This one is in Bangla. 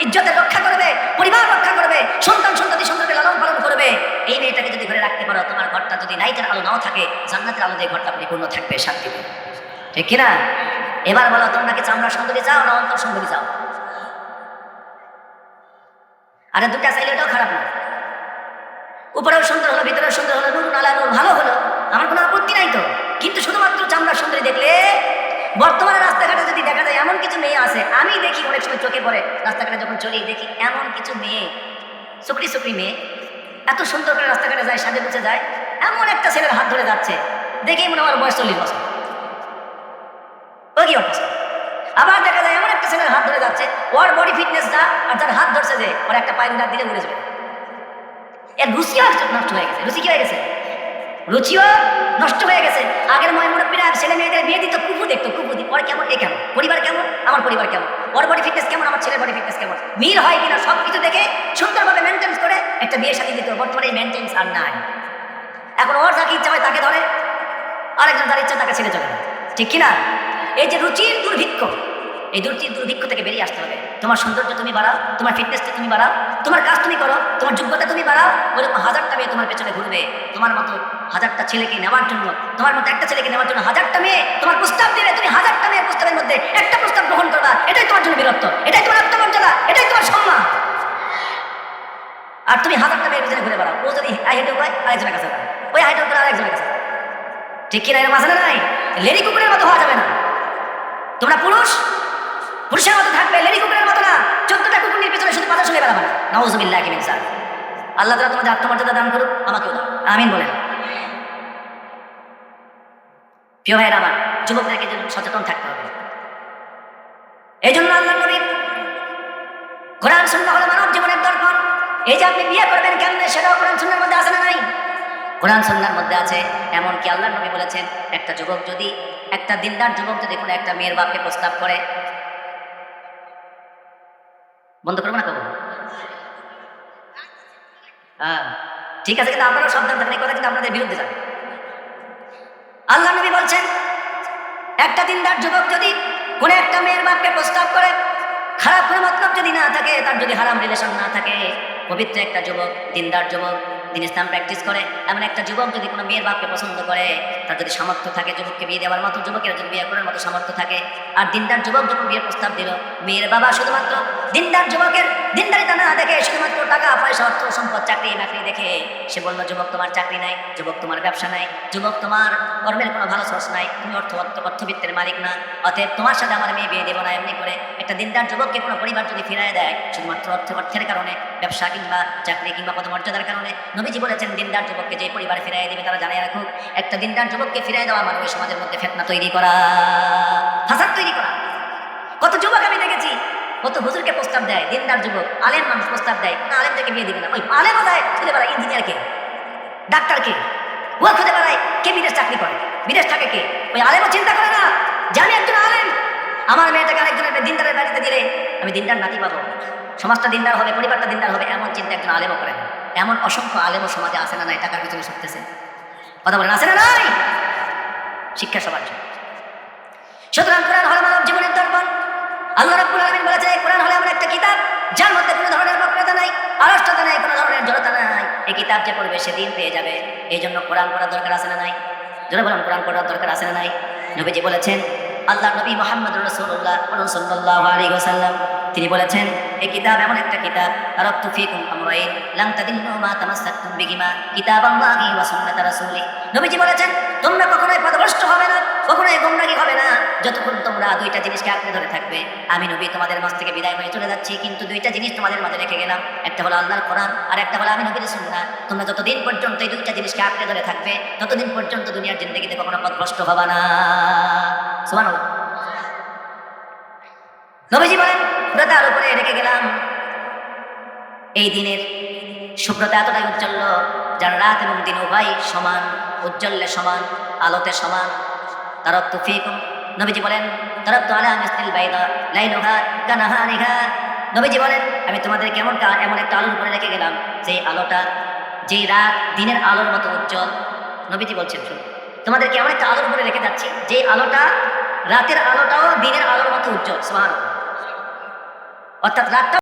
ইজ্জতের রক্ষা করবে, পরিবার রক্ষা করবে, সন্তান সন্ততি সন্তানকে লালন পালন করবে। এই মেয়েটাকে যদি ধরে রাখতে পারো, তোমার ঘরটা যদি লাইটের আলো নাও থাকে, জান্নাতের আলো দিয়ে ঘরটা পরিপূর্ণ থাকবে, শান্তি। ঠিক কিনা? এবার বলো, তোমরা কি চামড়া সুন্দরী চাও না অন্তর সুন্দরী চাও? আরে দুটা চাইলে এটাও খারাপ না। উপরেও সুন্দর হলো, ভিতরেও সুন্দর হলো, নূর আলা নূর, ভালো হলো, আমার কোনো আপত্তি নাই তো। কিন্তু শুধুমাত্র চামড়া সুন্দরী দেখলে, বর্তমানে রাস্তাঘাটে যদি দেখা যায় এমন কিছু মেয়ে আছে, আমি দেখি অনেক সময় চোখে পড়ে, রাস্তাঘাটে যখন চলি দেখি এমন কিছু মেয়ে, সুকরি সুকরি মেয়ে, এত সুন্দর করে রাস্তাঘাটে যায়, সাজে গুছে যায়, এমন একটা ছেলের হাত ধরে যাচ্ছে, দেখেই মনে হয় বয়স 40 বছর। ও কি অবস্থা! আবার দেখা যায় এমন একটা ছেলের হাত ধরে যাচ্ছে, ওর বডি ফিটনেসটা আর যার হাত ধরছে যে, ওর একটা পায়ের হাত দিলে উড়ে যাবে। এর রুচিও নষ্ট হয়ে গেছে। রুচি কি হয়ে গেছে? রুচিও নষ্ট হয়ে গেছে। আগের মুরব্বীরা ছেলে মেয়েদের বিয়ে দিত, কুকু দেখতো, কুকু দি ওর কেমন, এ কেমন, পরিবার কেমন, আমার পরিবার কেমন, ওর বডি ফিটনেস কেমন, আমার ছেলের বডি ফিটনেস কেমন, মিল হয় কিনা, সব কিছু দেখে সুন্দরভাবে মেনটেন্স করে একটা বিয়ে শাদী দিত। বর্তমানে এই মেনটেন্স আর নাই। এখন ওর যাকে ইচ্ছা হয় তাকে ধরে, আরেকজন যার ইচ্ছা তাকে ছেড়ে চলে যায়। ঠিক কিনা? এই যে রুচির দুর্ভিক্ষ, এই রুচির দুর্ভিক্ষ থেকে বেরিয়ে আসতে হবে। তোমার সৌন্দর্য তুমি বাড়াও, তোমার ফিটনেসটা তুমি বাড়াও, তোমার কাজ তুমি করো, তোমার যোগ্যতা তুমি বাড়াও, ওইরকম 1000টা মেয়ে তোমার পেছনে ঘুরবে। তোমার মতো 1000টা ছেলেকে নেওয়ার জন্য, তোমার মতো একটা ছেলেকে নেওয়ার জন্য 1000টা মেয়ে তোমার প্রস্তাব দিলে, তুমি 1000টা মেয়ের প্রস্তাবের মধ্যে একটা প্রস্তাব গ্রহণ করবা। এটাই তোমার জন্য বীরত্ব, এটাই তোমার আত্মমর্যাদা, এটাই তোমার সম্মান। আর তুমি 1000টা মেয়ের পেছনে ঘুরে বেড়াও, ও যদি হাইটেও হয় আরেকজনের কাছে যাবে, ওই হাইটেও করে আরেকজনের কাছে। ঠিক কিনা? এর মাঝে নাই, লেডি কুকুরের মতো হওয়া যাবে না। তোমরা পুরুষের মতো থাকবে, লেডি কুকুরের মতো না। 14টা কুকুরের পেছনে শুধু পাতা শুনে বেড়াবে না। নাউযুবিল্লাহি মিন যালিক। আল্লাহ তাআলা তোমাদের আত্মমর্যাদা দান করুক, আমাকেও দান, আমিন বলেন। প্রিয় ভাইয়েরা আমার, যুবকদেরকে সচেতন থাকতে হবে। এই জন্য আল্লাহ নবী, কোরআন সুন্নাহ হলো মানব জীবনের দর্পণ। এই যে আপনি বিয়ে করবেন কেমনে, সেটাও কোরআন সুন্নাহর মধ্যে আছে না নাই? কোরআন সুন্নাহর মধ্যে আছে। এমনকি আল্লাহ নবী বলেছেন, একটা যুবক যদি, একটা দিনদার যুবক যদি কোনো একটা মেয়ের বাপকে প্রস্তাব করে, বন্ধ করবো না কবো? হ্যাঁ ঠিক আছে, কিন্তু আপনারাও সাবধান থাকেন, এই কথা কিন্তু আপনাদের বিরুদ্ধে যাবে। আল্লাহ নবী বলছেন, একটা দিনদার যুবক যদি কোনো একটা মেয়ের বাপকে প্রস্তাব করে, খারাপ কোনো মতলব যদি না থাকে, তার যদি হারাম রিলেশন না থাকে, পবিত্র একটা যুবক, দিনদার যুবক, দিন ইসলাম প্র্যাকটিস করে, এমন একটা যুবক যদি কোনো মেয়ের বাপকে পছন্দ করে, তার যদি সামর্থ্য থাকে যুবককে বিয়ে দেওয়ার মতো, যুবকের যদি বিয়ে করার মতো সামর্থ্য থাকে, আর দিনদার যুবক যখন বিয়ের প্রস্তাব দিল, মেয়ের বাবা শুধুমাত্র দিনদার যুবকের দিনদারিতা না দেখে, শুধুমাত্র টাকা পয়সা, অর্থ সম্পদ, চাকরি বাকরি দেখে সে বলল, যুবক তোমার চাকরি নাই, যুবক তোমার ব্যবসা নাই, যুবক তোমার কর্মের কোনো ভালো সোর্স নাই, তুমি অর্থবিত্তের মালিক না, অতএব তোমার সাথে আমার মেয়ে বিয়ে দেবো না। এমনি করে একটা দিনদার যুবককে কোনো পরিবার যদি ফিরায় দেয় শুধুমাত্র অর্থের কারণে, ব্যবসা কিংবা চাকরি কিংবা পদমর্যাদার কারণে, নবীজি বলেছেন, দিনদার যুবককে যে পরিবারে ফিরাই দেবে তারা জানিয়ে রাখুক, একটা দিনদার যুবককে ফিরাই দেওয়া মানে ওই সমাজের মধ্যে ফিতনা তৈরি করা, ফাসাদ তৈরি করা। কত যুবক আমি দেখেছি, কত হুজুরকে প্রস্তাব দেয়, দিনদার যুবক, আলেম মানুষ প্রস্তাব দেয়, না আলেমটাকে বিয়ে দিবে না, ওই আলেমও দেয়, খুঁজে বেড়ায় ইঞ্জিনিয়ারকে, ডাক্তারকে, ও খুঁজে বেড়ায় কে বিদেশ চাকরি করে, বিদেশ থাকে কে, ওই আলেমও চিন্তা করে না, জানি একজন আলেম আমার মেয়েটাকে আরেকজনের দিনদারের বাড়িতে দিলে আমি দিনদার নাতি পাবো, সমাজটা দিনদার হবে, পরিবারটা দিনদার হবে, এমন চিন্তা একজন আলেমও করে না। এমন অসংখ্য আলেমও সমাজে আসে না নাই, টাকার পিছনে ছুটতেছে, কথা বলেন, আসে না নাই? শিক্ষা সবার জন্য। সুতরাং কোরআন হলো মানব জীবনের দর্পণ। আল্লাহ রাব্বুল আলামিন বলেছে, কোরআন হলো এমন একটা কিতাব যার মধ্যে কোনো ধরনের বক্রতা নাই, আড়ষ্টতা নাই, কোনো ধরনের জড়তা নাই। এই কিতাব যে পড়বে সে দিন পেয়ে যাবে। এই জন্য কোরআন পড়ার দরকার আছে না নাই? যারা বলেন কোরআন পড়ার দরকার আছে না নাই? নবীজি বলেছেন, আল্লাহ নবী মুহাম্মদুর রাসূলুল্লাহ সাল্লাল্লাহু আলাইহি ওয়াসাল্লাম তিনি বলেছেন, এই কিতাব এমন একটা কিতাব, তারাকতু ফীকুম আমরাইন লান তাদিল্লু মা তামাসসাকতুম বিহিমা কিতাবাল্লাহি ওয়া সুন্নাত রাসূলি। নবীজি বলেছেন, তোমরা কখনোই পথভ্রষ্ট হবে না, কখনোই গোমরাহী হবে না, যতক্ষণ তোমরা দুইটা জিনিসকে আঁকড়ে ধরে থাকবে। আমি নবী তোমাদের মাঝ থেকে বিদায় হয়ে চলে যাচ্ছি, কিন্তু দুইটা জিনিস তোমাদের মাঝে রেখে গেলাম, একটা হলো আল্লাহর কোরআন আর একটা হলো আমি নবীর সুন্নাহ। তোমরা যতদিন পর্যন্ত এই দুইটা জিনিসকে আঁকড়ে ধরে থাকবে, ততদিন পর্যন্ত দুনিয়ার জিন্দেগিতে কখনো পথভ্রষ্ট হবে না। সুবহানাল্লাহ। নবীজি বলেন, পুরোটার উপরে রেখে গেলাম। এই দিনের শুভ্রতা এতটাই উজ্জ্বল, যার রাত এবং দিন উভয় সমান, উজ্জ্বল্যে সমান, আলোতে সমান। তারাকতু ফীকুম, নবীজি বলেন, তারাকতু আলা মিসলিল বাইদা লাইলুহা কানাহারিহা। নবীজি বলেন, আমি তোমাদেরকে এমন একটা আলোর উপরে রেখে গেলাম, যে আলোটা, যে রাত দিনের আলোর মতো উজ্জ্বল। নবীজি বলছেন, শুনুন, তোমাদেরকে এমন একটা আলোর উপরে রেখে যাচ্ছি, যে আলোটা রাতের আলোটাও দিনের আলোর মতো উজ্জ্বল। সুবহানাল্লাহ। অর্থাৎ রাতটা